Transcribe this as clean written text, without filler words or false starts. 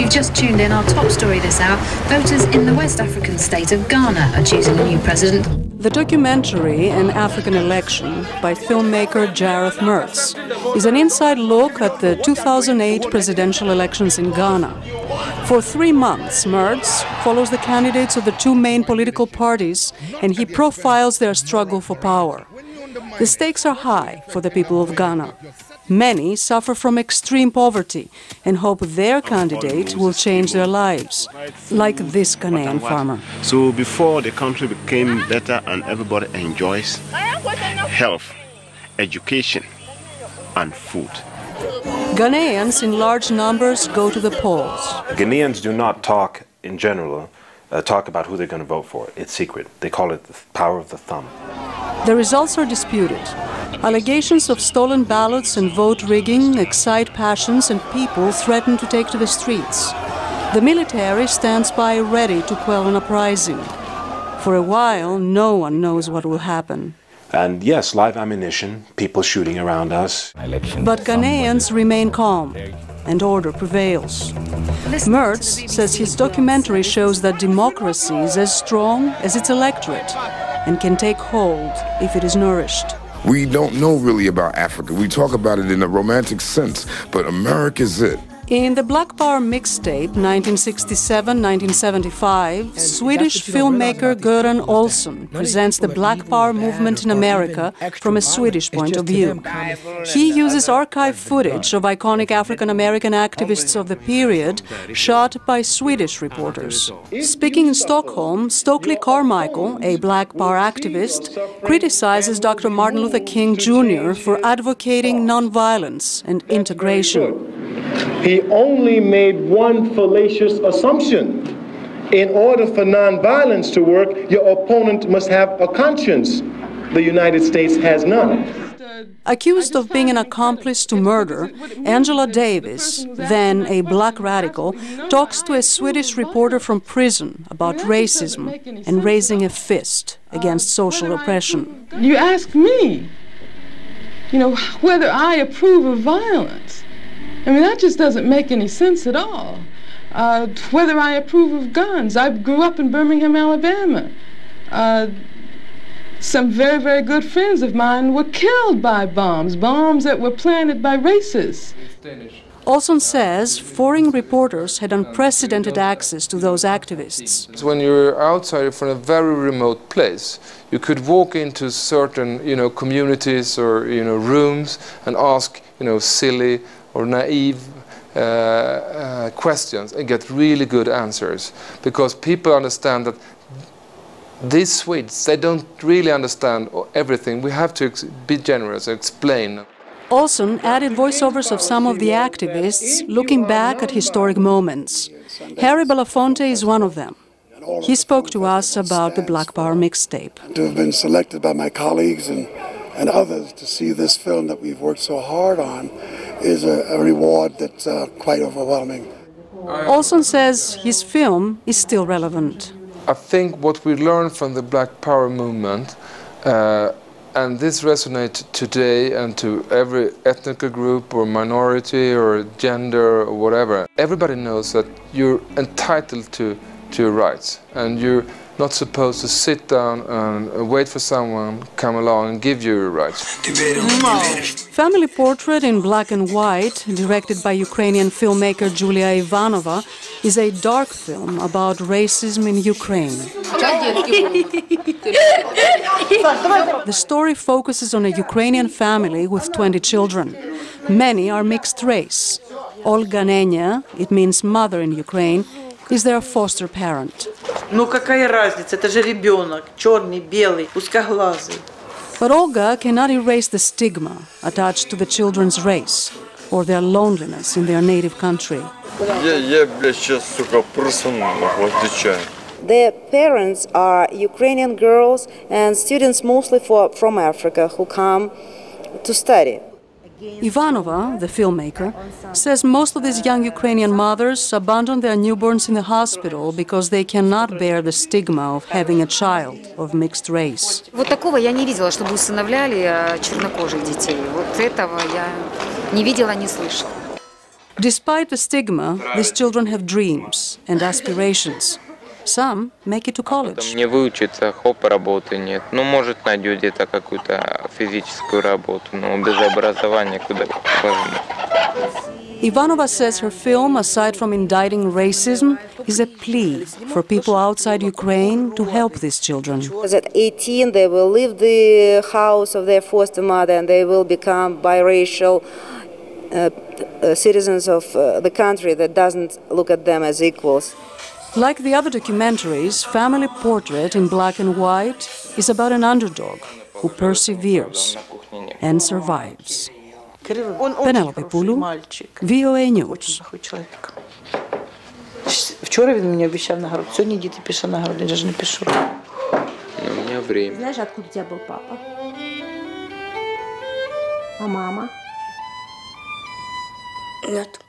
you've just tuned in, our top story this hour, voters in the West African state of Ghana are choosing a new president. The documentary An African Election by filmmaker Jareth Mertz is an inside look at the 2008 presidential elections in Ghana. For 3 months, Mertz follows the candidates of the two main political parties and he profiles their struggle for power. The stakes are high for the people of Ghana. Many suffer from extreme poverty and hope their candidate will change their lives, like this Ghanaian farmer. So before the country became better and everybody enjoys health, education and food. Ghanaians in large numbers go to the polls. Ghanaians do not talk in general, talk about who they're going to vote for. It's secret. They call it the power of the thumb. The results are disputed. Allegations of stolen ballots and vote rigging excite passions and people threaten to take to the streets. The military stands by ready to quell an uprising. For a while, no one knows what will happen. And yes, live ammunition, people shooting around us. But Ghanaians remain calm, and order prevails. Mertz says his documentary shows that democracy is as strong as its electorate and can take hold if it is nourished. We don't know really about Africa. We talk about it in a romantic sense, but America's it. In the Bar Mixtape, 1967-1975, Swedish filmmaker Göran Olsson presents the Black Power movement in America from a Swedish point of view. He uses archive footage of iconic African-American activists of the period, shot by Swedish reporters. Speaking in Stockholm, Stokely Carmichael, a Black Power activist, criticizes Dr. Martin Luther King Jr. for advocating nonviolence and integration. He only made one fallacious assumption. In order for nonviolence to work, your opponent must have a conscience. The United States has none. Accused of being an accomplice to murder, Angela Davis, then a black radical, talks to a Swedish reporter from prison about racism and raising a fist against social oppression. You ask me, whether I approve of violence. I mean, that just doesn't make any sense at all. Whether I approve of guns. I grew up in Birmingham, Alabama. Some very, very good friends of mine were killed by bombs that were planted by racists. Olsson says foreign reporters had unprecedented access to those activists. When you're outside from a very remote place, you could walk into certain, communities or, rooms and ask, silly or naive questions and get really good answers, because people understand that these Swedes, they don't really understand everything. We have to be generous and explain. Olsson added voiceovers of some of the activists looking back at historic moments. Harry Belafonte is one of them. He spoke to us about the Black Bar Mixtape. To have been selected by my colleagues and others to see this film that we've worked so hard on is a reward that's quite overwhelming. Olsson says his film is still relevant. I think what we learned from the Black Power movement, and this resonates today and to every ethnic group or minority or gender or whatever, everybody knows that you're entitled to your rights, and you're not supposed to sit down and wait for someone to come along and give you your rights. Family Portrait in Black and White, directed by Ukrainian filmmaker Julia Ivanova, is a dark film about racism in Ukraine. The story focuses on a Ukrainian family with 20 children. Many are mixed race. Olga Nenya, it means mother in Ukraine, is their foster parent. But Olga cannot erase the stigma attached to the children's race or their loneliness in their native country. Their parents are Ukrainian girls and students mostly from Africa who come to study. Ivanova, the filmmaker, says most of these young Ukrainian mothers abandon their newborns in the hospital because they cannot bear the stigma of having a child of mixed race. Вот такого я не видела, чтобы усыновляли чернокожих детей. Вот этого я не видела, не слышала. Despite the stigma, these children have dreams and aspirations. Some make it to college. Не выучится, хоп, работы нет. Ну, может, найдет где-то какую-то физическую работу, но без образования куда сложно. Ivanova says her film, aside from indicting racism, is a plea for people outside Ukraine to help these children. At 18, they will leave the house of their foster mother and they will become biracial citizens of the country that doesn't look at them as equals. Like the other documentaries, Family Portrait in black and white is about an underdog who perseveres and survives. Penelope Poulou, VOA News. Вчора він мені обіцяв нагороду, сьогодні діти пишуть нагороду, я ж не пишу. Но у меня время. Знаешь, откуда у тебя был папа? А мама? Нет.